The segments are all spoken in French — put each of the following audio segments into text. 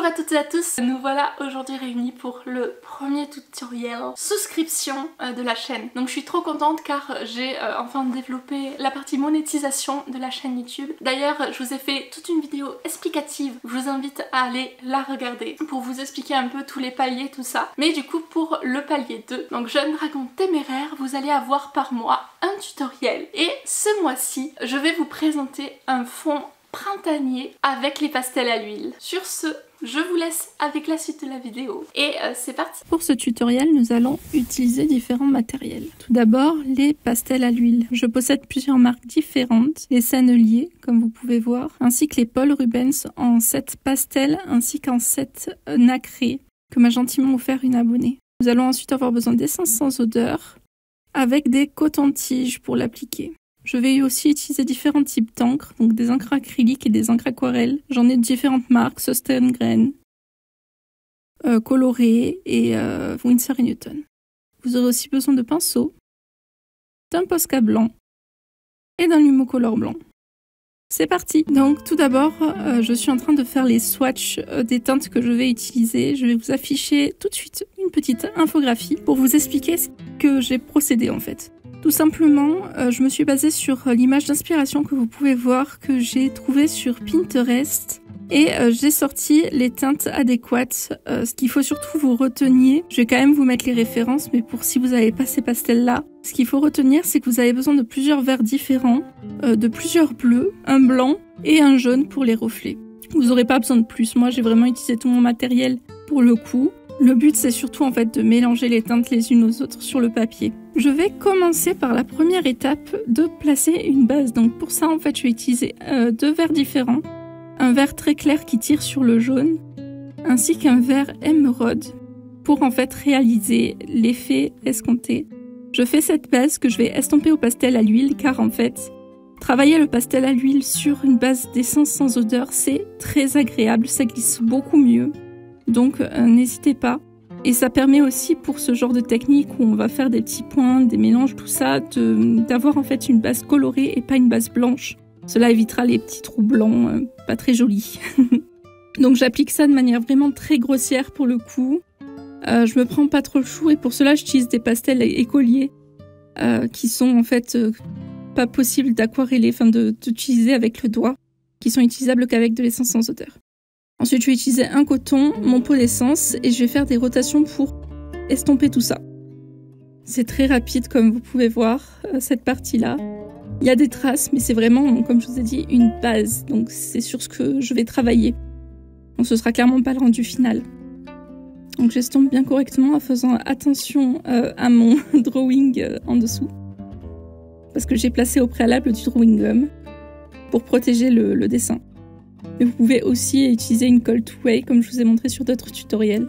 Bonjour à toutes et à tous, nous voilà aujourd'hui réunis pour le premier tutoriel souscription de la chaîne. Donc je suis trop contente car j'ai enfin développé la partie monétisation de la chaîne YouTube. D'ailleurs je vous ai fait toute une vidéo explicative, je vous invite à aller la regarder pour vous expliquer un peu tous les paliers, tout ça. Mais du coup pour le palier 2, donc Jeune Dragon Téméraire, vous allez avoir par mois un tutoriel. Et ce mois-ci, je vais vous présenter un fond printanier avec les pastels à l'huile. Sur ce, je vous laisse avec la suite de la vidéo et c'est parti. Pour ce tutoriel, nous allons utiliser différents matériels. Tout d'abord, les pastels à l'huile. Je possède plusieurs marques différentes, les Sennelier, comme vous pouvez voir, ainsi que les Paul Rubens en 7 pastels, ainsi qu'en 7 nacrés, que m'a gentiment offert une abonnée. Nous allons ensuite avoir besoin d'essence sans odeur, avec des cotons-tiges pour l'appliquer. Je vais aussi utiliser différents types d'encre, donc des encres acryliques et des encres aquarelles. J'en ai de différentes marques, Sostengren, Coloré et Winsor & Newton. Vous aurez aussi besoin de pinceaux, d'un Posca blanc et d'un Lumocolor blanc. C'est parti! Donc tout d'abord, je suis en train de faire les swatchs des teintes que je vais utiliser. Je vais vous afficher tout de suite une petite infographie pour vous expliquer ce que j'ai procédé en fait. Tout simplement, je me suis basée sur l'image d'inspiration que vous pouvez voir que j'ai trouvée sur Pinterest et j'ai sorti les teintes adéquates. Ce qu'il faut surtout vous retenir, je vais quand même vous mettre les références, mais pour si vous n'avez pas ces pastels-là, ce qu'il faut retenir, c'est que vous avez besoin de plusieurs verts différents, de plusieurs bleus, un blanc et un jaune pour les reflets. Vous n'aurez pas besoin de plus. Moi, j'ai vraiment utilisé tout mon matériel pour le coup. Le but, c'est surtout en fait de mélanger les teintes les unes aux autres sur le papier. Je vais commencer par la première étape de placer une base. Donc pour ça, en fait, je vais utiliser 2 verres différents. Un vert très clair qui tire sur le jaune, ainsi qu'un vert émeraude pour en fait réaliser l'effet escompté. Je fais cette base que je vais estomper au pastel à l'huile car en fait, travailler le pastel à l'huile sur une base d'essence sans odeur, c'est très agréable, ça glisse beaucoup mieux. Donc n'hésitez pas. Et ça permet aussi pour ce genre de technique où on va faire des petits points, des mélanges, tout ça, d'avoir en fait une base colorée et pas une base blanche. Cela évitera les petits trous blancs, pas très jolis. Donc j'applique ça de manière vraiment très grossière pour le coup. Je me prends pas trop le chou et pour cela j'utilise des pastels écoliers qui sont en fait pas possible d'aquareller, enfin d'utiliser avec le doigt, qui sont utilisables qu'avec de l'essence sans odeur. Ensuite, je vais utiliser un coton, mon pot d'essence et je vais faire des rotations pour estomper tout ça. C'est très rapide comme vous pouvez voir, cette partie-là. Il y a des traces, mais c'est vraiment, comme je vous ai dit, une base. Donc c'est sur ce que je vais travailler. Donc ce sera clairement pas le rendu final. Donc j'estompe bien correctement en faisant attention à mon drawing en dessous. Parce que j'ai placé au préalable du drawing gum pour protéger le dessin. Mais vous pouvez aussi utiliser une colle two-way comme je vous ai montré sur d'autres tutoriels.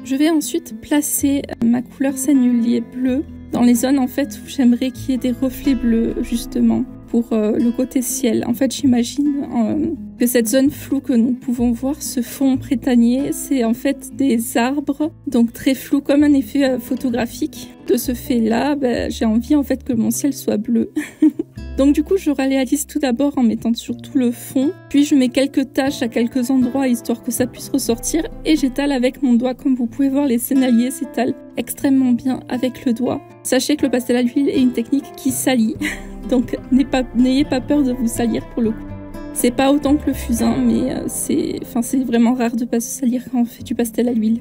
Je vais ensuite placer ma couleur Sennelier bleu dans les zones en fait où j'aimerais qu'il y ait des reflets bleus justement pour le côté ciel. En fait j'imagine que cette zone floue que nous pouvons voir, ce fond printanier, c'est en fait des arbres, donc très flou comme un effet photographique. De ce fait-là, j'ai envie en fait que mon ciel soit bleu. Donc du coup, je réalise tout d'abord en mettant sur tout le fond, puis je mets quelques taches à quelques endroits histoire que ça puisse ressortir et j'étale avec mon doigt. Comme vous pouvez voir, les Sennelier s'étalent extrêmement bien avec le doigt. Sachez que le pastel à l'huile est une technique qui salit, donc n'ayez pas peur de vous salir pour le coup. C'est pas autant que le fusain, mais c'est vraiment rare de pas se salir quand on fait du pastel à l'huile.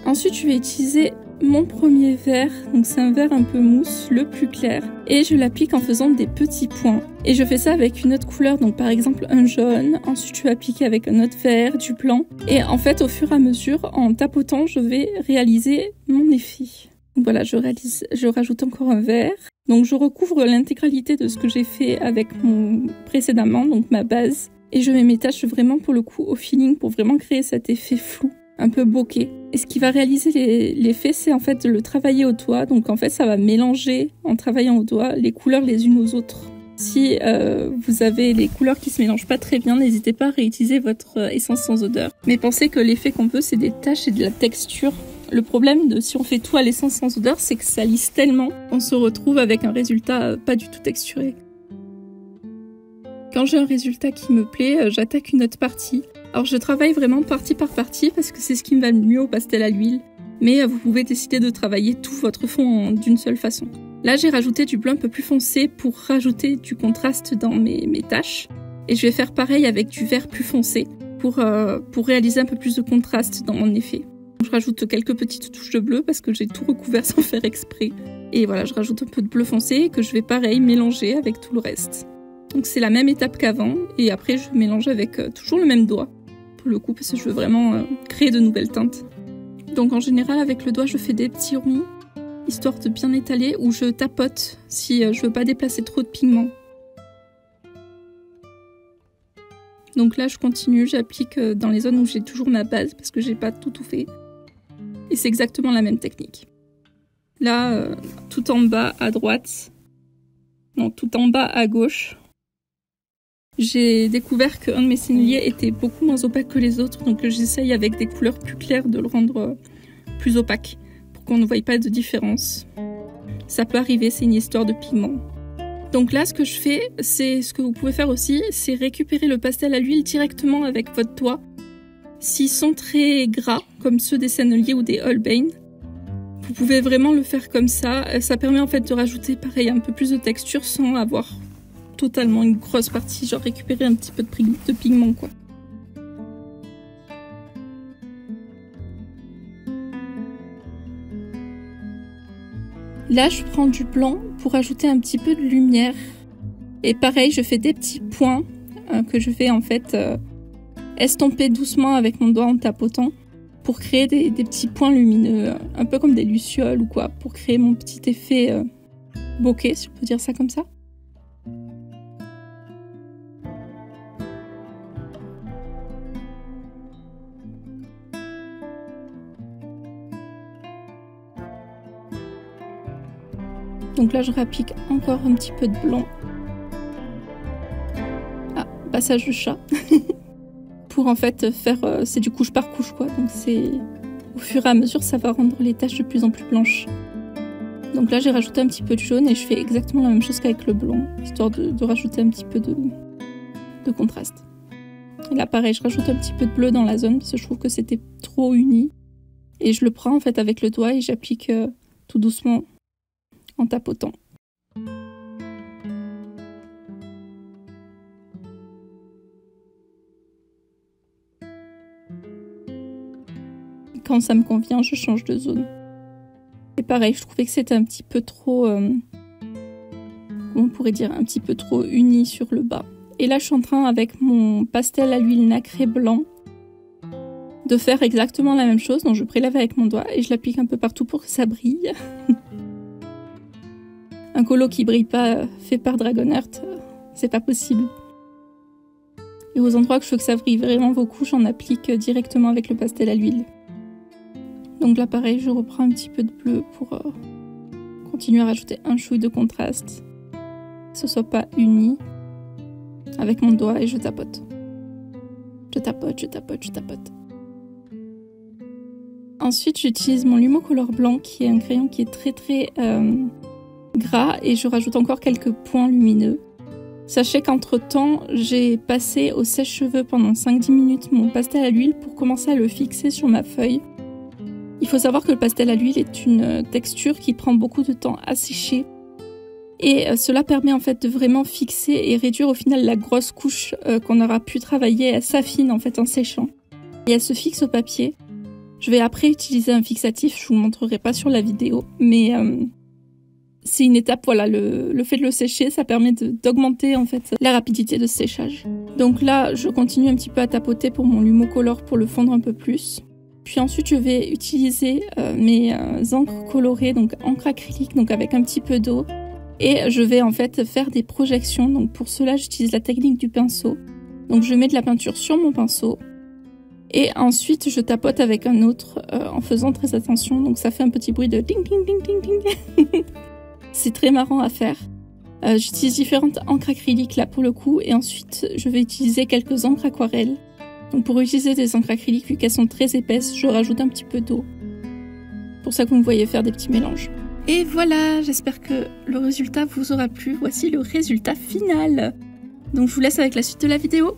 Ensuite, je vais utiliser mon premier vert, donc c'est un vert un peu mousse, le plus clair, et je l'applique en faisant des petits points. Et je fais ça avec une autre couleur, donc par exemple un jaune, ensuite je vais appliquer avec un autre vert, du blanc, et en fait au fur et à mesure, en tapotant, je vais réaliser mon effet. Donc voilà, je rajoute encore un vert, donc je recouvre l'intégralité de ce que j'ai fait avec mon précédemment, donc ma base, et je mets mes taches vraiment pour le coup au feeling pour vraiment créer cet effet flou, un peu bokeh. Et ce qui va réaliser l'effet, c'est en fait de le travailler au doigt. Donc en fait, ça va mélanger en travaillant au doigt les couleurs les unes aux autres. Si vous avez les couleurs qui se mélangent pas très bien, n'hésitez pas à réutiliser votre essence sans odeur. Mais pensez que l'effet qu'on veut, c'est des taches et de la texture. Le problème de si on fait tout à l'essence sans odeur, c'est que ça lisse tellement, on se retrouve avec un résultat pas du tout texturé. Quand j'ai un résultat qui me plaît, j'attaque une autre partie. Alors je travaille vraiment partie par partie parce que c'est ce qui me va le mieux au pastel à l'huile, mais vous pouvez décider de travailler tout votre fond d'une seule façon. Là j'ai rajouté du bleu un peu plus foncé pour rajouter du contraste dans mes taches, et je vais faire pareil avec du vert plus foncé pour réaliser un peu plus de contraste dans mon effet. Je rajoute quelques petites touches de bleu parce que j'ai tout recouvert sans faire exprès. Et voilà, je rajoute un peu de bleu foncé que je vais pareil mélanger avec tout le reste. Donc c'est la même étape qu'avant, et après je mélange avec toujours le même doigt, pour le coup, parce que je veux vraiment créer de nouvelles teintes. Donc en général avec le doigt je fais des petits ronds, histoire de bien étaler, ou je tapote si je veux pas déplacer trop de pigments. Donc là je continue, j'applique dans les zones où j'ai toujours ma base, parce que j'ai pas tout fait. Et c'est exactement la même technique. Là, tout en bas à droite, non, tout en bas à gauche, j'ai découvert qu'un de mes senneliers était beaucoup moins opaque que les autres, donc j'essaye avec des couleurs plus claires de le rendre plus opaque, pour qu'on ne voie pas de différence. Ça peut arriver, c'est une histoire de pigment. Donc là, ce que je fais, c'est ce que vous pouvez faire aussi, c'est récupérer le pastel à l'huile directement avec votre doigt. S'ils sont très gras, comme ceux des senneliers ou des Holbein, vous pouvez vraiment le faire comme ça. Ça permet en fait de rajouter pareil un peu plus de texture sans avoir totalement une grosse partie, genre récupérer un petit peu de pigment quoi. Là je prends du blanc pour ajouter un petit peu de lumière. Et pareil, je fais des petits points que je vais en fait estomper doucement avec mon doigt en tapotant, pour créer des petits points lumineux, un peu comme des lucioles ou quoi, pour créer mon petit effet bokeh, si on peut dire ça comme ça. Donc là je rapplique encore un petit peu de blanc. Ah, passage de chat. Pour en fait faire, c'est du couche par couche quoi, donc c'est au fur et à mesure ça va rendre les taches de plus en plus blanches. Donc là j'ai rajouté un petit peu de jaune et je fais exactement la même chose qu'avec le blanc, histoire de rajouter un petit peu de contraste. Et là pareil, je rajoute un petit peu de bleu dans la zone parce que je trouve que c'était trop uni. Et je le prends en fait avec le doigt et j'applique tout doucement en tapotant. Quand ça me convient, je change de zone. Et pareil, je trouvais que c'était un petit peu trop... comment on pourrait dire, un petit peu trop uni sur le bas. Et là, je suis en train, avec mon pastel à l'huile nacré blanc, de faire exactement la même chose. Donc je prélève avec mon doigt et je l'applique un peu partout pour que ça brille. Un colo qui brille pas fait par Dragonheart, c'est pas possible. Et aux endroits que je veux que ça brille vraiment beaucoup, j'en applique directement avec le pastel à l'huile. Donc là pareil, je reprends un petit peu de bleu pour continuer à rajouter un chouï de contraste. Que ce soit pas uni. Avec mon doigt et je tapote. Je tapote, je tapote, je tapote. Ensuite j'utilise mon Lumocolor blanc qui est un crayon qui est très gras et je rajoute encore quelques points lumineux. Sachez qu'entre temps, j'ai passé au sèche-cheveux pendant 5-10 minutes mon pastel à l'huile pour commencer à le fixer sur ma feuille. Il faut savoir que le pastel à l'huile est une texture qui prend beaucoup de temps à sécher. Et cela permet en fait de vraiment fixer et réduire au final la grosse couche qu'on aura pu travailler. Elle s'affine en fait en séchant. Et elle se fixe au papier. Je vais après utiliser un fixatif, je vous montrerai pas sur la vidéo, mais c'est une étape, voilà, le fait de le sécher, ça permet d'augmenter en fait la rapidité de séchage. Donc là, je continue un petit peu à tapoter pour mon Lumocolor pour le fondre un peu plus. Puis ensuite, je vais utiliser mes encres colorées, donc encre acrylique, donc avec un petit peu d'eau. Et je vais en fait faire des projections. Donc pour cela, j'utilise la technique du pinceau. Donc je mets de la peinture sur mon pinceau. Et ensuite, je tapote avec un autre en faisant très attention. Donc ça fait un petit bruit de ding ding ding ding ding. C'est très marrant à faire. J'utilise différentes encres acryliques là pour le coup. Et ensuite, je vais utiliser quelques encres aquarelles. Donc pour utiliser des encres acryliques, vu qu'elles sont très épaisses, je rajoute un petit peu d'eau. Pour ça que vous me voyez faire des petits mélanges. Et voilà, j'espère que le résultat vous aura plu. Voici le résultat final. Donc je vous laisse avec la suite de la vidéo.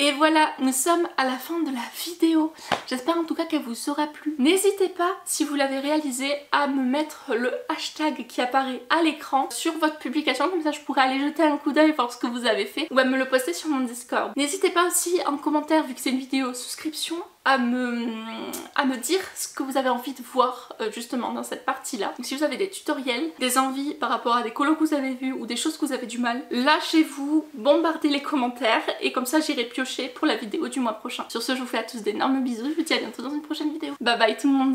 Et voilà, nous sommes à la fin de la vidéo. J'espère en tout cas qu'elle vous aura plu. N'hésitez pas, si vous l'avez réalisé, à me mettre le hashtag qui apparaît à l'écran sur votre publication, comme ça je pourrais aller jeter un coup d'œil voir ce que vous avez fait, ou à me le poster sur mon Discord. N'hésitez pas aussi en commentaire, vu que c'est une vidéo souscription, à me dire ce que vous avez envie de voir justement dans cette partie-là. Donc si vous avez des tutoriels, des envies par rapport à des colos que vous avez vus ou des choses que vous avez du mal, lâchez-vous, bombardez les commentaires et comme ça j'irai piocher pour la vidéo du mois prochain. Sur ce, je vous fais à tous d'énormes bisous, je vous dis à bientôt dans une prochaine vidéo. Bye bye tout le monde.